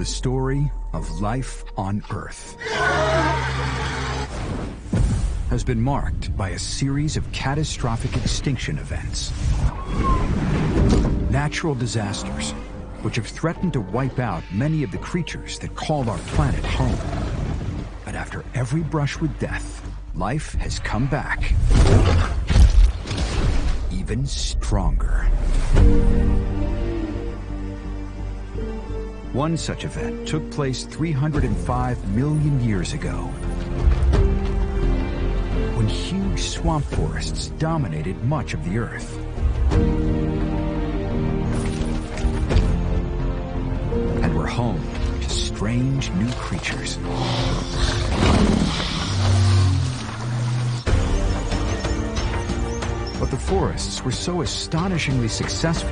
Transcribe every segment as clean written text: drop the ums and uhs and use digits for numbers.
The story of life on Earth has been marked by a series of catastrophic extinction events. Natural disasters, which have threatened to wipe out many of the creatures that call our planet home. But after every brush with death, life has come back, even stronger. One such event took place 305 million years ago, when huge swamp forests dominated much of the Earth. And were home to strange new creatures. But the forests were so astonishingly successful,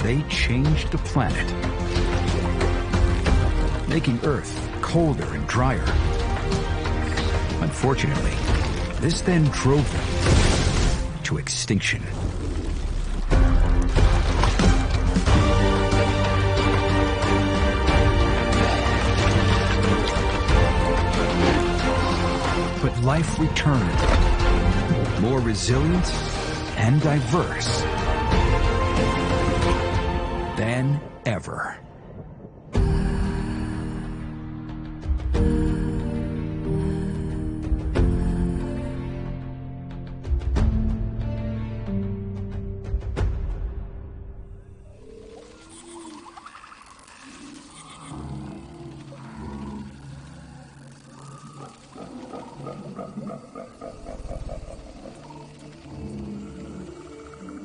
they changed the planet, making Earth colder and drier. Unfortunately, this then drove them to extinction. But life returned, more resilient and diverse than ever.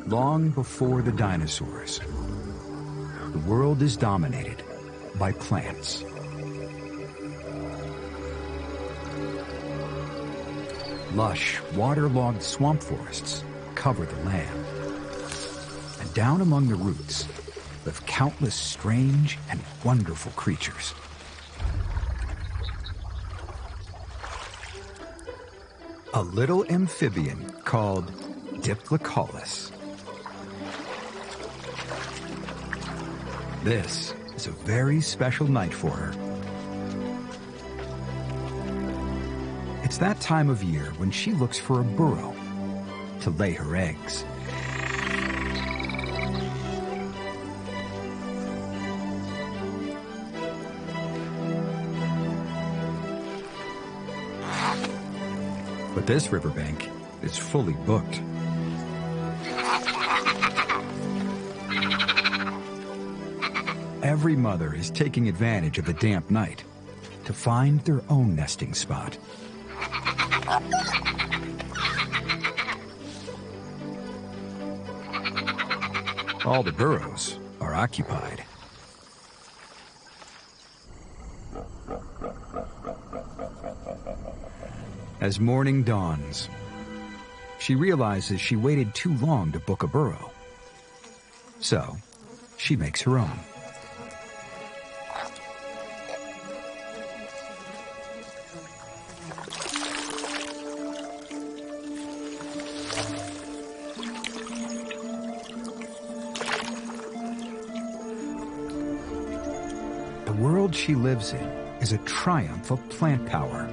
Long before the dinosaurs, the world is dominated by plants. Lush, waterlogged swamp forests cover the land. And down among the roots live countless strange and wonderful creatures. A little amphibian called Diplocaulus. This is a very special night for her. It's that time of year when she looks for a burrow to lay her eggs. But this riverbank is fully booked. Every mother is taking advantage of the damp night to find their own nesting spot. All the burrows are occupied. As morning dawns, she realizes she waited too long to book a burrow. So, she makes her own. The world she lives in is a triumph of plant power.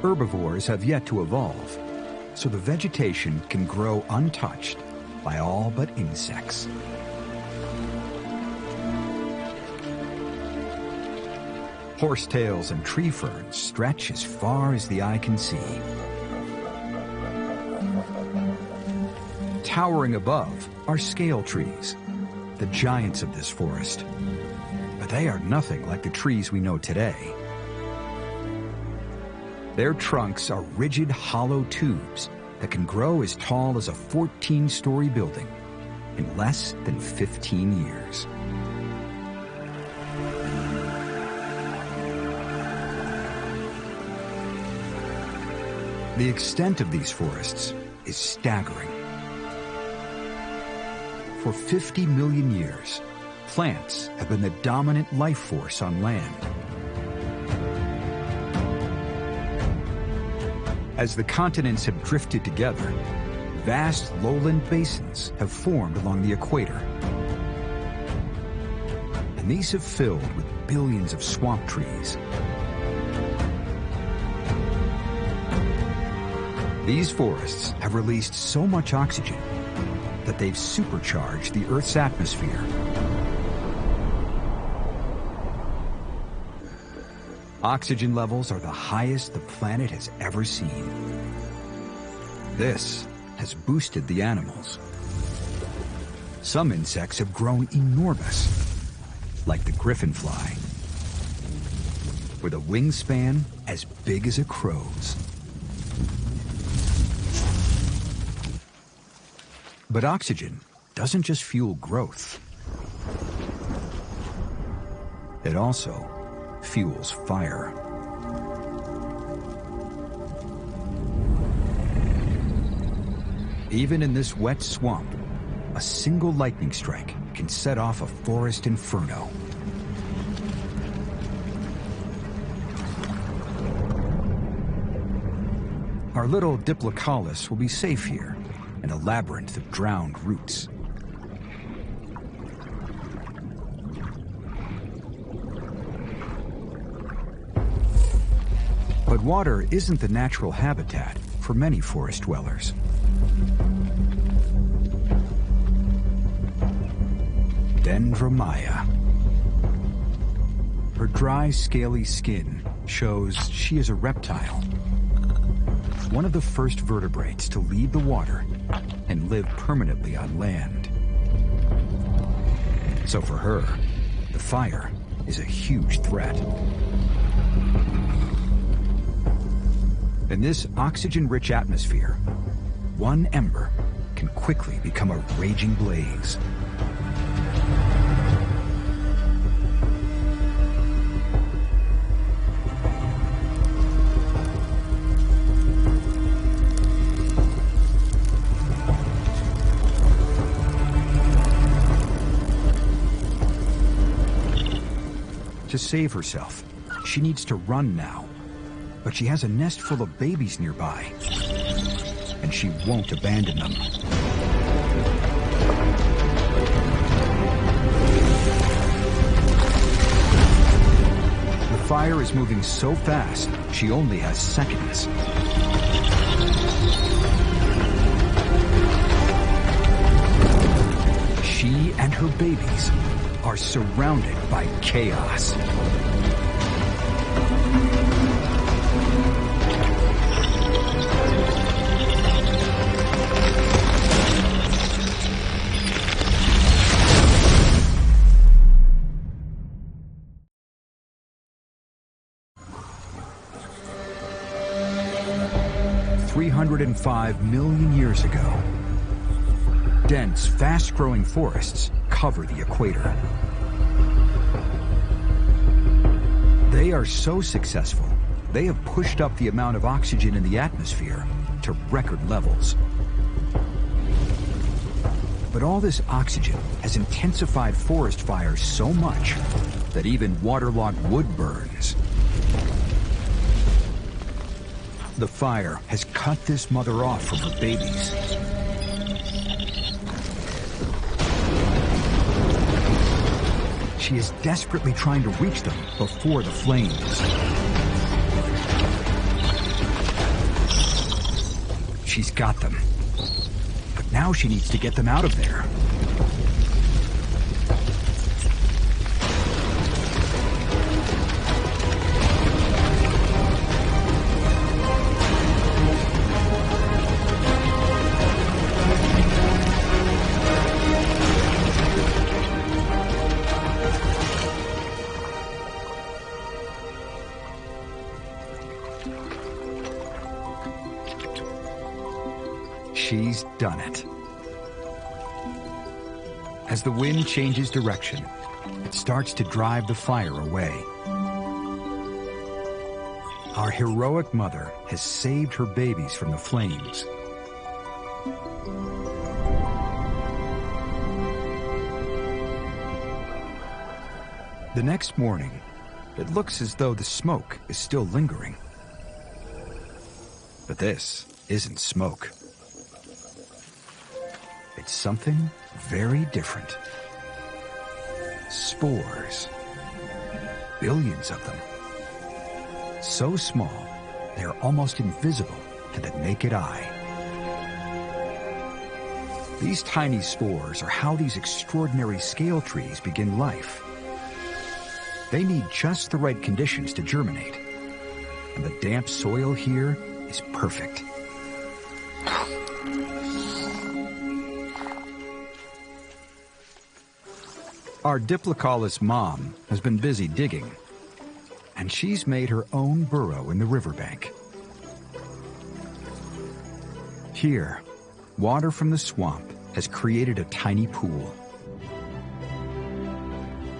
Herbivores have yet to evolve, so the vegetation can grow untouched by all but insects. Horsetails and tree ferns stretch as far as the eye can see. Towering above are scale trees, the giants of this forest. But they are nothing like the trees we know today. Their trunks are rigid, hollow tubes that can grow as tall as a 14-story building in less than 15 years. The extent of these forests is staggering. For 50 million years, plants have been the dominant life force on land. As the continents have drifted together, vast lowland basins have formed along the equator. and these have filled with billions of swamp trees. These forests have released so much oxygen that they've supercharged the Earth's atmosphere. Oxygen levels are the highest the planet has ever seen. This has boosted the animals. Some insects have grown enormous, like the griffin fly, with a wingspan as big as a crow's. But oxygen doesn't just fuel growth. It also fuels fire. Even in this wet swamp, a single lightning strike can set off a forest inferno. Our little Diplocaulus will be safe here in a labyrinth of drowned roots. But water isn't the natural habitat for many forest dwellers. Dendromaya. Her dry, scaly skin shows she is a reptile, one of the first vertebrates to leave the water and live permanently on land. So for her, the fire is a huge threat. In this oxygen-rich atmosphere, one ember can quickly become a raging blaze. To save herself, she needs to run now. But she has a nest full of babies nearby, and she won't abandon them. The fire is moving so fast, she only has seconds. She and her babies are surrounded by chaos. $305 million years ago, dense, fast-growing forests cover the equator. They are so successful, they have pushed up the amount of oxygen in the atmosphere to record levels. But all this oxygen has intensified forest fires so much that even waterlogged wood burns. The fire has cut this mother off from her babies. She is desperately trying to reach them before the flames. She's got them. But now she needs to get them out of there. She's done it. As the wind changes direction, it starts to drive the fire away. Our heroic mother has saved her babies from the flames. The next morning, it looks as though the smoke is still lingering. But this isn't smoke. It's something very different. spores. Billions of them. So small, they are almost invisible to the naked eye. These tiny spores are how these extraordinary scale trees begin life. They need just the right conditions to germinate, and the damp soil here is perfect. Our Diplocaulus mom has been busy digging, and she's made her own burrow in the riverbank. Here, water from the swamp has created a tiny pool.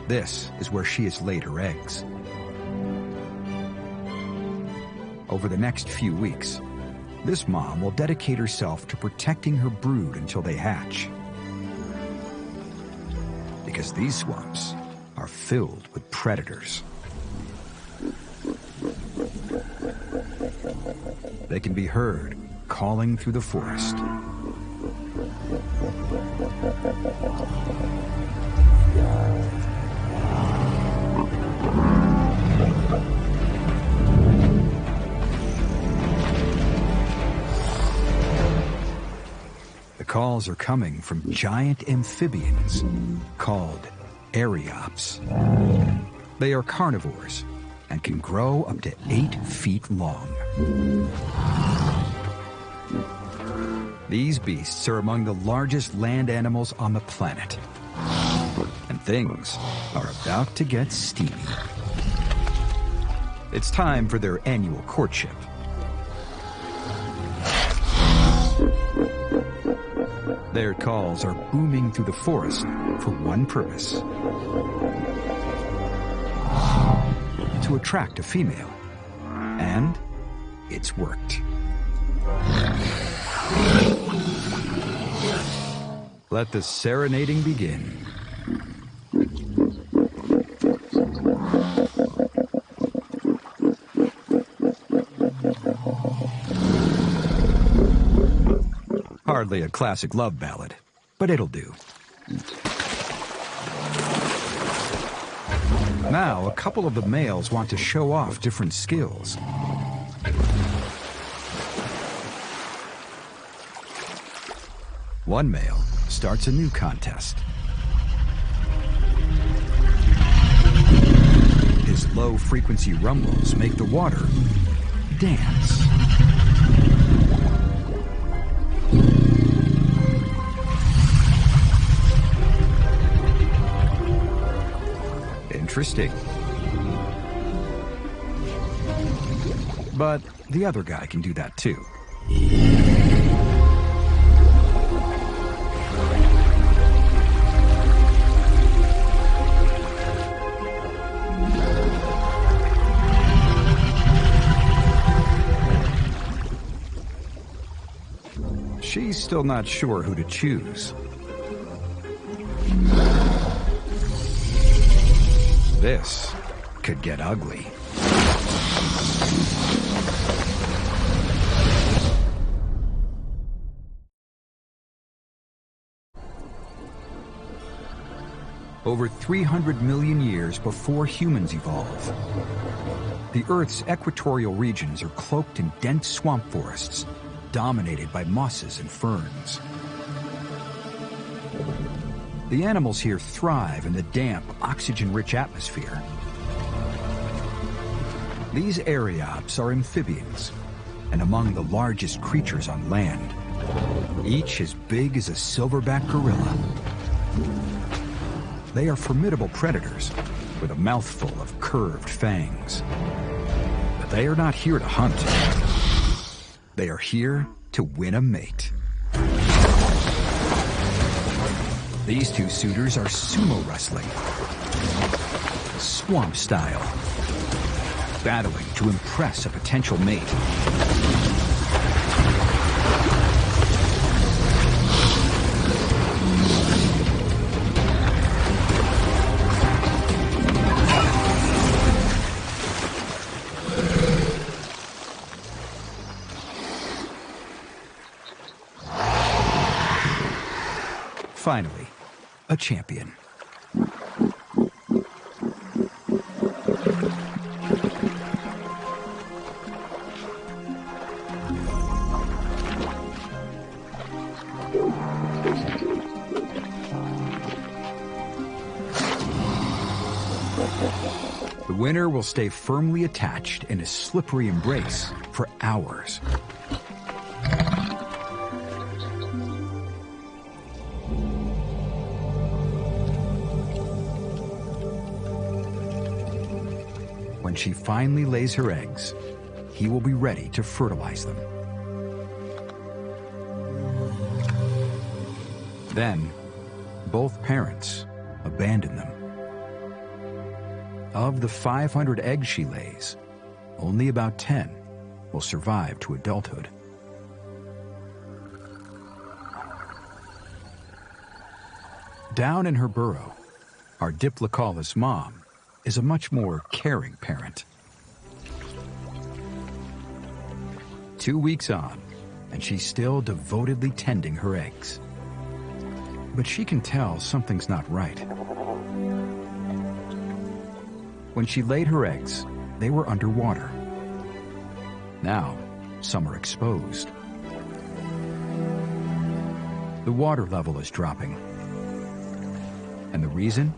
This is where she has laid her eggs. Over the next few weeks, this mom will dedicate herself to protecting her brood until they hatch. Because these swamps are filled with predators. They can be heard calling through the forest. The calls are coming from giant amphibians called Ariops. They are carnivores and can grow up to 8 feet long. These beasts are among the largest land animals on the planet. And things are about to get steamy. It's time for their annual courtship. Their calls are booming through the forest for one purpose: to attract a female. And it's worked. Let the serenading begin. Hardly a classic love ballad, but it'll do. Now, a couple of the males want to show off different skills. One male starts a new contest. His low-frequency rumbles make the water dance. Interesting. But the other guy can do that too. She's still not sure who to choose. This could get ugly. Over 300 million years before humans evolve, the Earth's equatorial regions are cloaked in dense swamp forests, dominated by mosses and ferns. The animals here thrive in the damp, oxygen-rich atmosphere. These Ariops are amphibians, and among the largest creatures on land, each as big as a silverback gorilla. They are formidable predators with a mouthful of curved fangs. But they are not here to hunt. They are here to win a mate. These two suitors are sumo wrestling, swamp style, battling to impress a potential mate. Finally, a champion. The winner will stay firmly attached in a slippery embrace for hours. When she finally lays her eggs, he will be ready to fertilize them. Then, both parents abandon them. Of the 500 eggs she lays, only about 10 will survive to adulthood. Down in her burrow, our Diplocaulus mom is a much more caring parent. 2 weeks on, and she's still devotedly tending her eggs. But she can tell something's not right. When she laid her eggs, they were underwater. Now, some are exposed. The water level is dropping. And the reason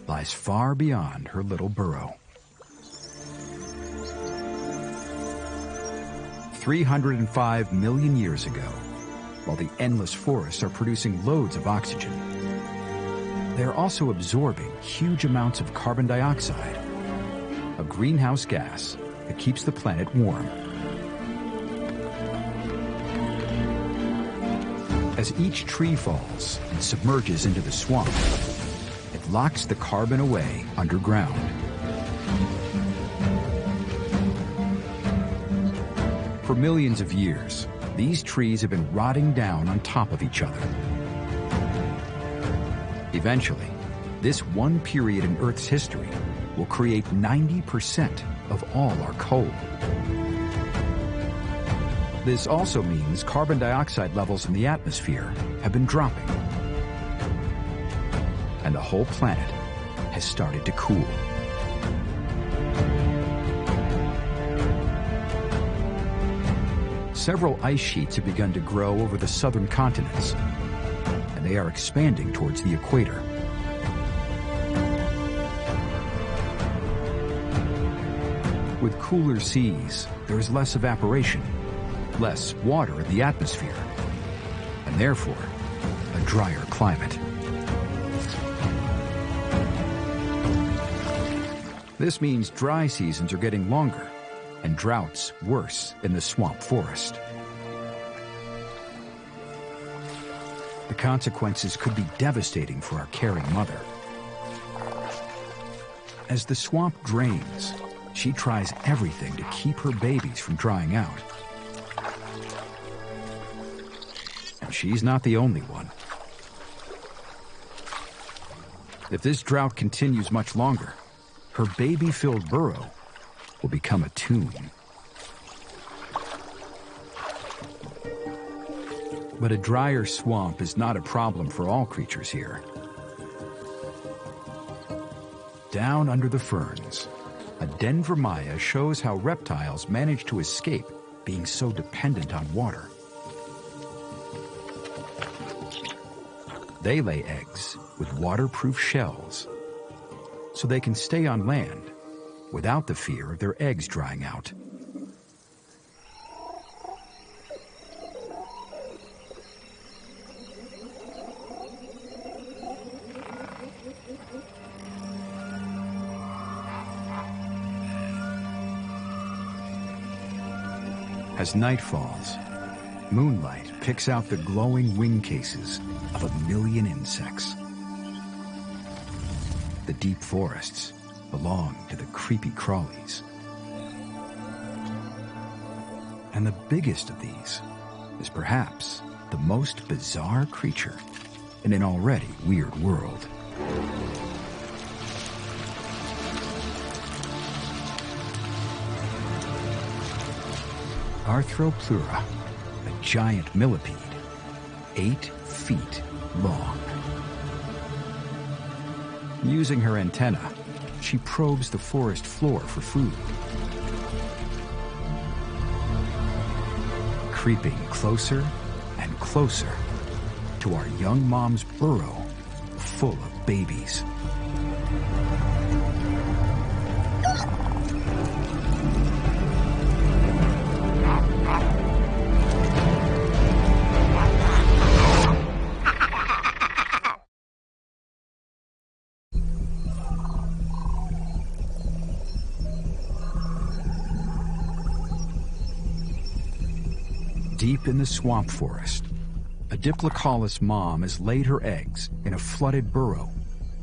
lies far beyond her little burrow. 305 million years ago, while the endless forests are producing loads of oxygen, they're also absorbing huge amounts of carbon dioxide, a greenhouse gas that keeps the planet warm. As each tree falls and submerges into the swamp, it locks the carbon away underground. For millions of years, these trees have been rotting down on top of each other. Eventually, this one period in Earth's history will create 90% of all our coal. This also means carbon dioxide levels in the atmosphere have been dropping, and the whole planet has started to cool. Several ice sheets have begun to grow over the southern continents, and they are expanding towards the equator. With cooler seas, there is less evaporation, less water in the atmosphere, and therefore a drier climate. This means dry seasons are getting longer and droughts worse in the swamp forest. The consequences could be devastating for our caring mother. As the swamp drains, she tries everything to keep her babies from drying out. And she's not the only one. If this drought continues much longer, her baby-filled burrow will become a tomb. But a drier swamp is not a problem for all creatures here. Down under the ferns, a Dendromaya shows how reptiles manage to escape being so dependent on water. They lay eggs with waterproof shells, so they can stay on land without the fear of their eggs drying out. As night falls, moonlight picks out the glowing wing cases of 1 million insects. The deep forests belong to the creepy crawlies. And the biggest of these is perhaps the most bizarre creature in an already weird world. Arthropleura, a giant millipede, 8 feet long. Using her antenna, she probes the forest floor for food. Creeping closer and closer, to our young mom's burrow full of babies. Deep in the swamp forest, a Diplocaulus mom has laid her eggs in a flooded burrow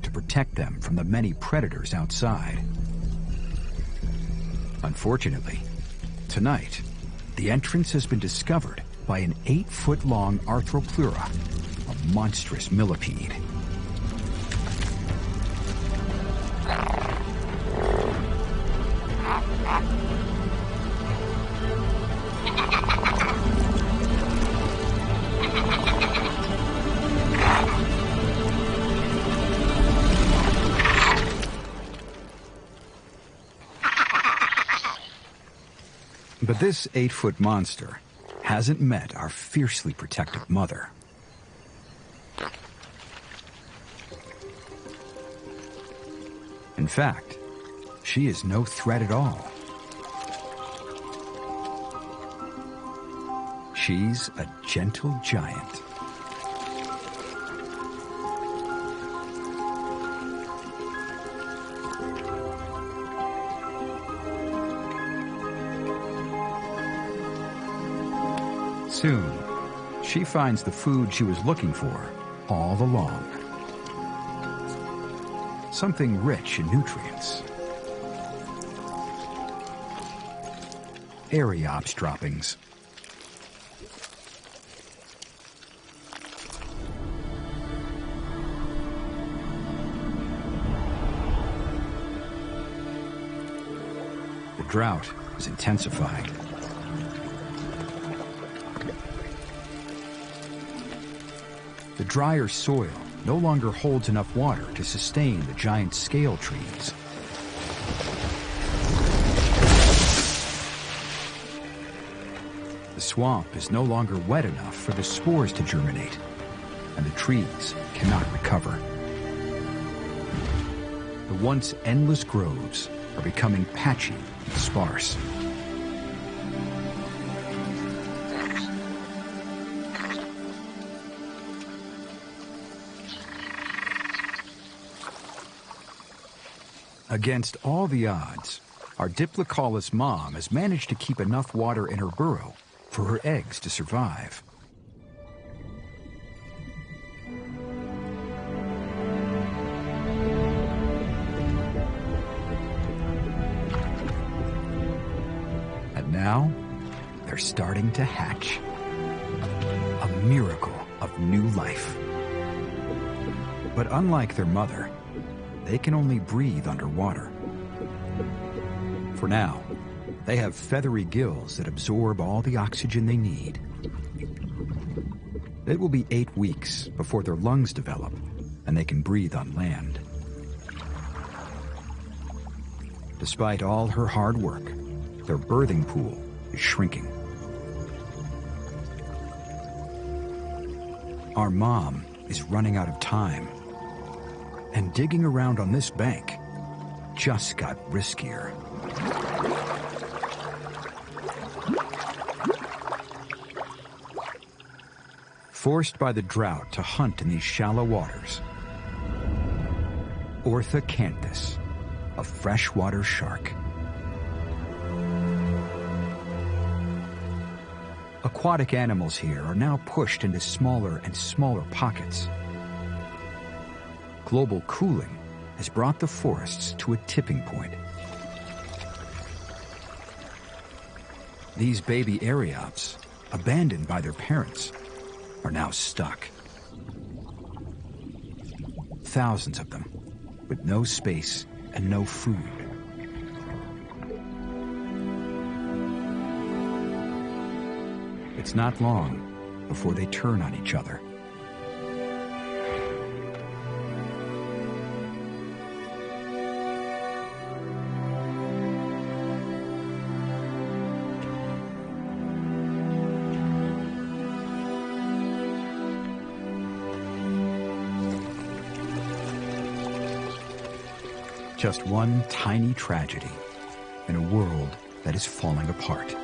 to protect them from the many predators outside. Unfortunately, tonight, the entrance has been discovered by an 8-foot-long Arthropleura, a monstrous millipede. But this 8-foot monster hasn't met our fiercely protective mother. In fact, she is no threat at all. She's a gentle giant. Soon, she finds the food she was looking for all along. Something rich in nutrients. Ariops droppings. The drought is intensifying. The drier soil no longer holds enough water to sustain the giant scale trees. The swamp is no longer wet enough for the spores to germinate, and the trees cannot recover. The once endless groves are becoming patchy and sparse. Against all the odds, our Diplocaulus mom has managed to keep enough water in her burrow for her eggs to survive. And now, they're starting to hatch. A miracle of new life. But unlike their mother, they can only breathe underwater. For now, they have feathery gills that absorb all the oxygen they need. It will be 8 weeks before their lungs develop and they can breathe on land. Despite all her hard work, their birthing pool is shrinking. Our mom is running out of time, and digging around on this bank just got riskier. Forced by the drought to hunt in these shallow waters, Orthocanthus, a freshwater shark. Aquatic animals here are now pushed into smaller and smaller pockets. Global cooling has brought the forests to a tipping point. These baby Ariops, abandoned by their parents, are now stuck. Thousands of them, with no space and no food. It's not long before they turn on each other. Just one tiny tragedy in a world that is falling apart.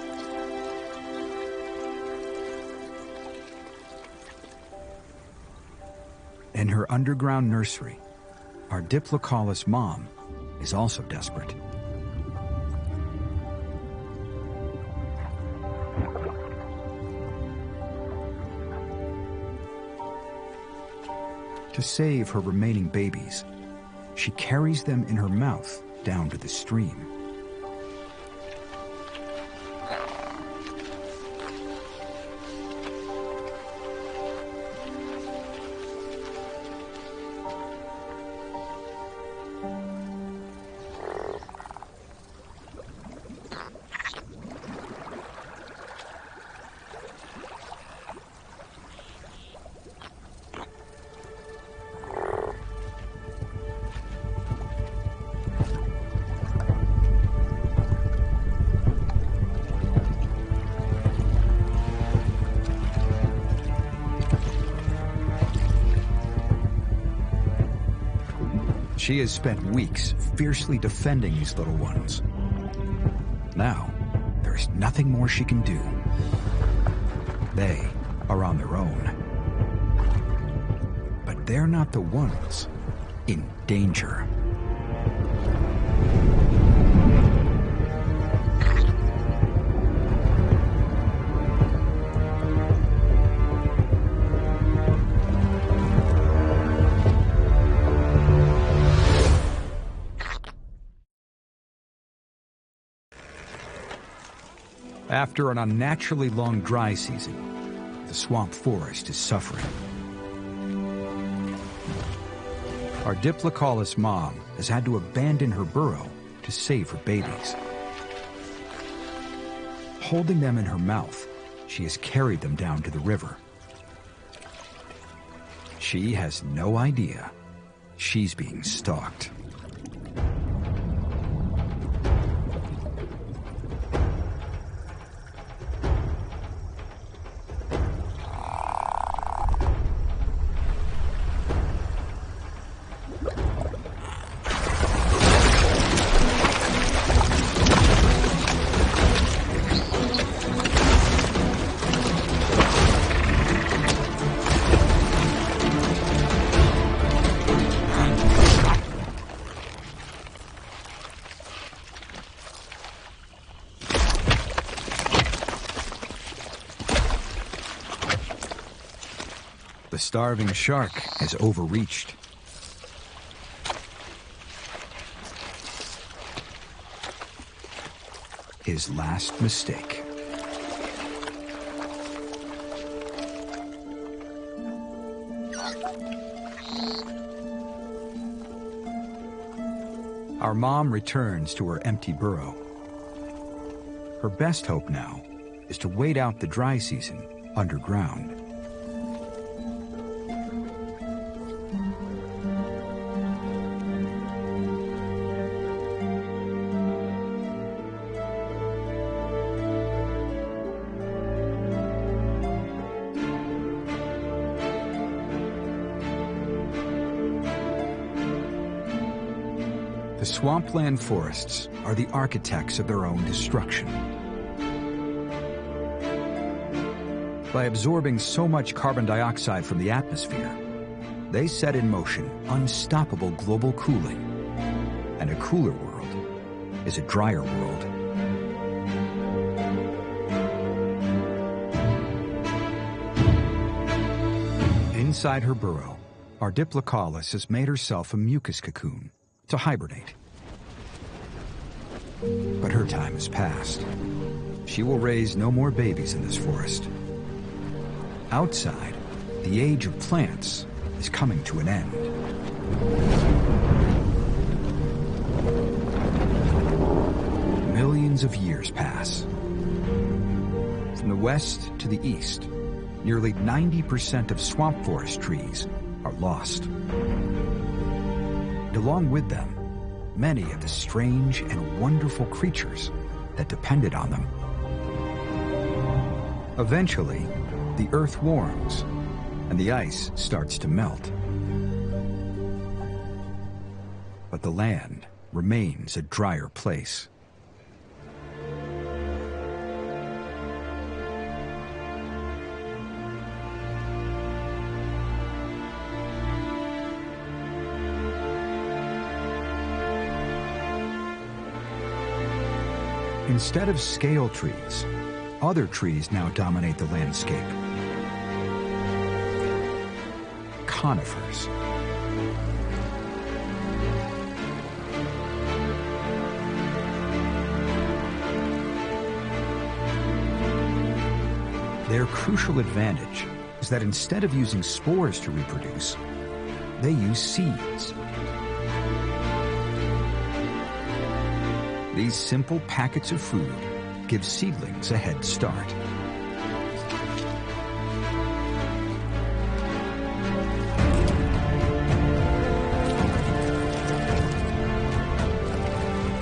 In her underground nursery, our Diplocaulus mom is also desperate. To save her remaining babies, she carries them in her mouth down to the stream. She has spent weeks fiercely defending these little ones. Now, there's nothing more she can do. They are on their own. But they're not the ones in danger. After an unnaturally long dry season, the swamp forest is suffering. Our Diplocaulus mom has had to abandon her burrow to save her babies. Holding them in her mouth, she has carried them down to the river. She has no idea she's being stalked. The starving shark has overreached. His last mistake. Our mom returns to her empty burrow. Her best hope now is to wait out the dry season underground. The swampland forests are the architects of their own destruction. By absorbing so much carbon dioxide from the atmosphere, they set in motion unstoppable global cooling. And a cooler world is a drier world. Inside her burrow, our Diplocaulus has made herself a mucus cocoon to hibernate. But her time has passed. She will raise no more babies in this forest. Outside, the age of plants is coming to an end. Millions of years pass. From the west to the east, nearly 90% of swamp forest trees are lost. And along with them, many of the strange and wonderful creatures that depended on them. Eventually, the earth warms and the ice starts to melt. But the land remains a drier place. Instead of scale trees, other trees now dominate the landscape. Conifers. Their crucial advantage is that instead of using spores to reproduce, they use seeds. These simple packets of food give seedlings a head start.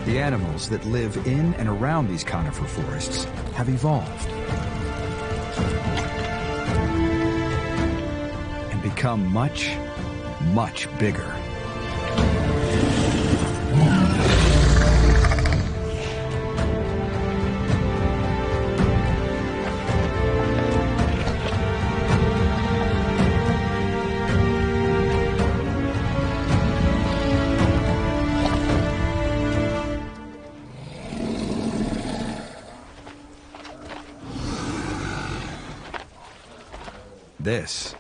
The animals that live in and around these conifer forests have evolved and become much, much bigger. This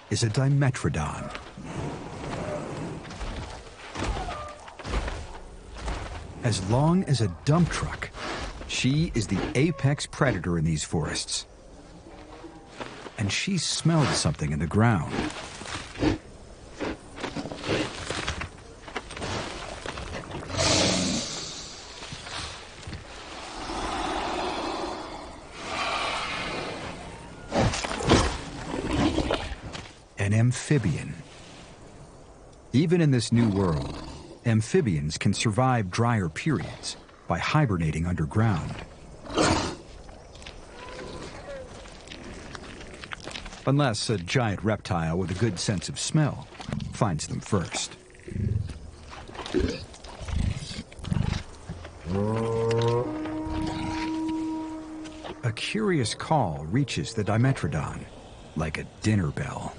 is a Dimetrodon. As long as a dump truck, she is the apex predator in these forests. And she smelled something in the ground. An amphibian. Even in this new world, amphibians can survive drier periods by hibernating underground. Unless a giant reptile with a good sense of smell finds them first. A curious call reaches the Dimetrodon, like a dinner bell.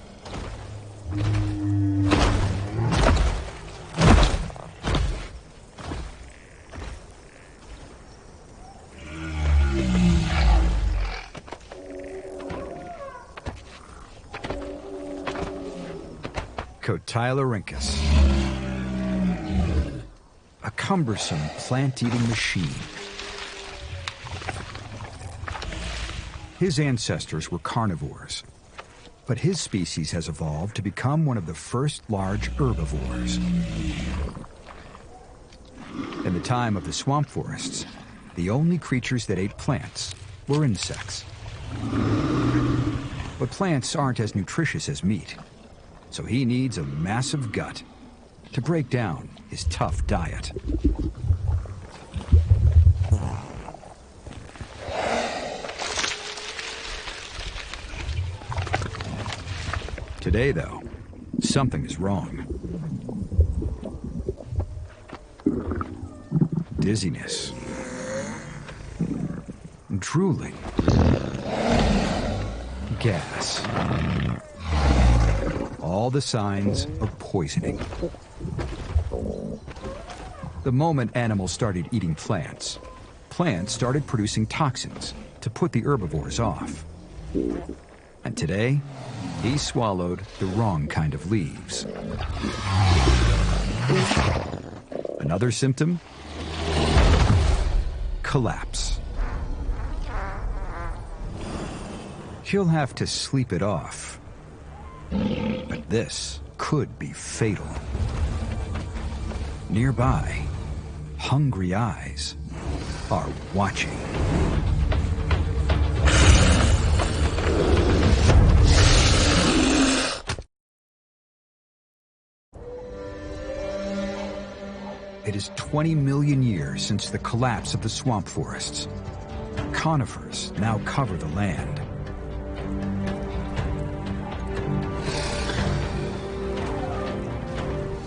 Cotyloryncus, a cumbersome plant-eating machine. His ancestors were carnivores, but his species has evolved to become one of the first large herbivores. In the time of the swamp forests, the only creatures that ate plants were insects. But plants aren't as nutritious as meat, so he needs a massive gut to break down his tough diet. Today, though, something is wrong. Dizziness, drooling, gas. All the signs of poisoning. The moment animals started eating plants, plants started producing toxins to put the herbivores off. And today, he swallowed the wrong kind of leaves. Another symptom? Collapse. He'll have to sleep it off. But this could be fatal. Nearby, hungry eyes are watching. It is 20 million years since the collapse of the swamp forests. Conifers now cover the land.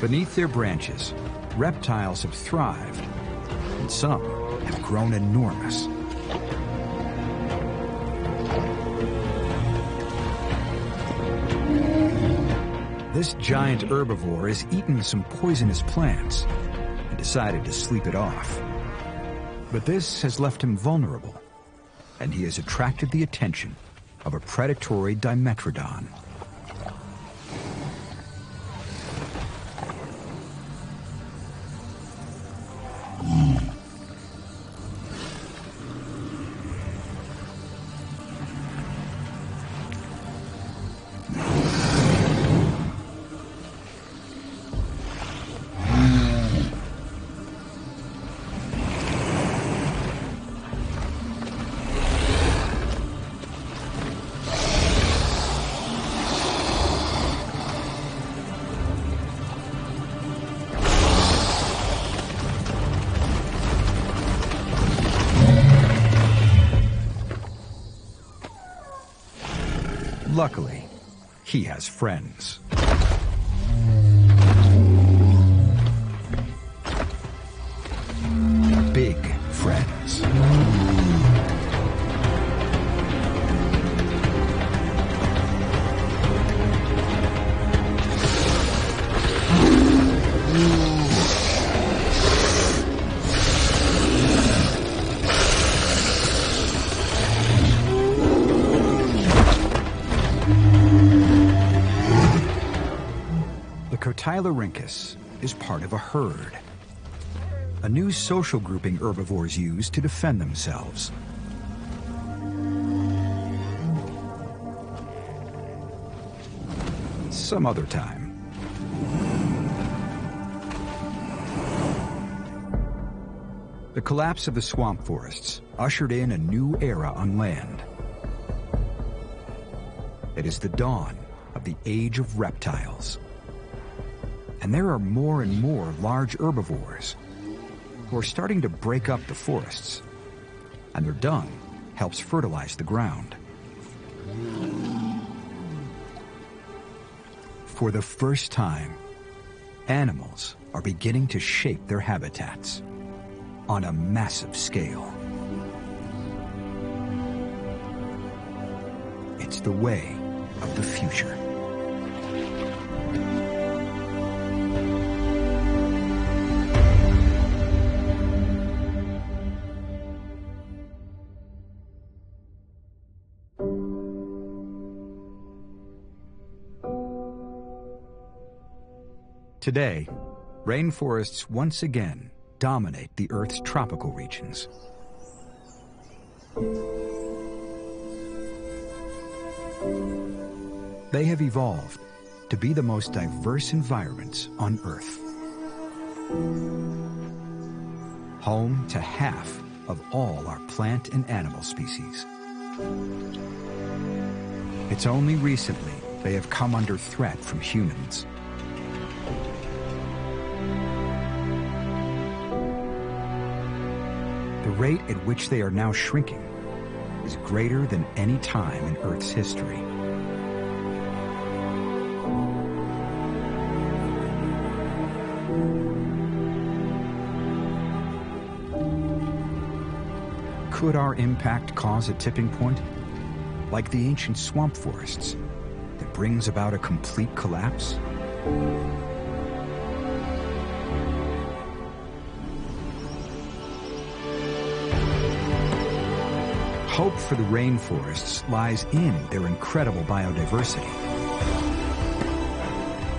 Beneath their branches, reptiles have thrived, and some have grown enormous. This giant herbivore has eaten some poisonous plants and decided to sleep it off. But this has left him vulnerable, and he has attracted the attention of a predatory Dimetrodon. Luckily, he has friends. Big friends. Cotylorhynchus is part of a herd, a new social grouping herbivores use to defend themselves. Some other time. The collapse of the swamp forests ushered in a new era on land. It is the dawn of the age of reptiles. And there are more and more large herbivores who are starting to break up the forests, and their dung helps fertilize the ground. For the first time, animals are beginning to shape their habitats on a massive scale. It's the way of the future. Today, rainforests once again dominate the Earth's tropical regions. They have evolved to be the most diverse environments on Earth. Home to half of all our plant and animal species. It's only recently they have come under threat from humans. The rate at which they are now shrinking is greater than any time in Earth's history. Could our impact cause a tipping point, like the ancient swamp forests, that brings about a complete collapse? Hope for the rainforests lies in their incredible biodiversity.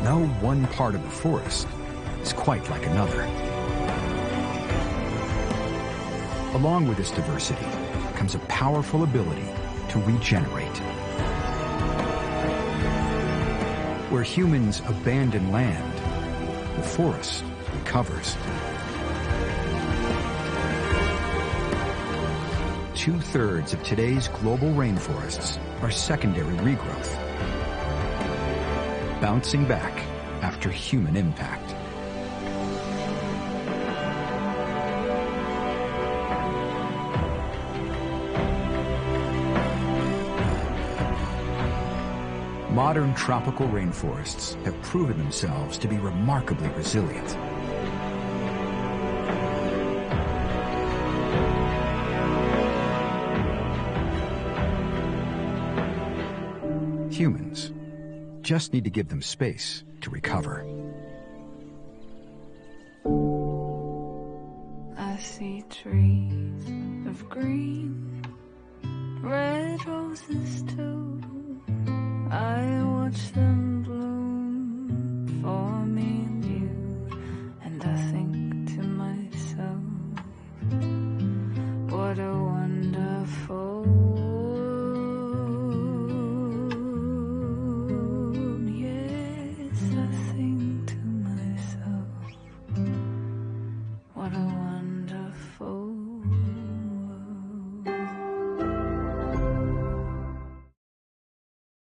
No one part of the forest is quite like another. Along with this diversity comes a powerful ability to regenerate. Where humans abandon land, the forest recovers. 2/3 of today's global rainforests are secondary regrowth, bouncing back after human impact. Modern tropical rainforests have proven themselves to be remarkably resilient. Humans just need to give them space to recover. I see trees of green, red roses too.